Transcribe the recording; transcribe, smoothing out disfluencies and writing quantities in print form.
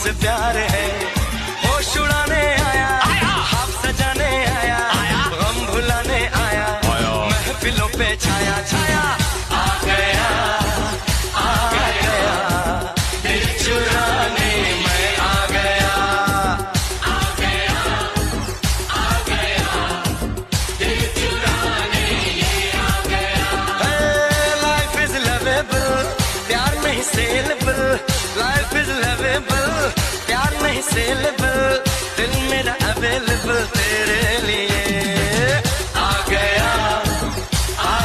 तुझसे प्यार है। होश उड़ाने आया, ख्वाब सजाने आया, गम भुलाने आया, महफिलों पे छाया छाया आ गया, आ गया, दिल चुराने मैं आ गया, आ गया, आ गया, दिल चुराने ये आ गया। लाइफ इज लवेबल, प्यार नहीं सेलेबल, लाइफ इज लवेबल, प्यार नहीं सेलेबल।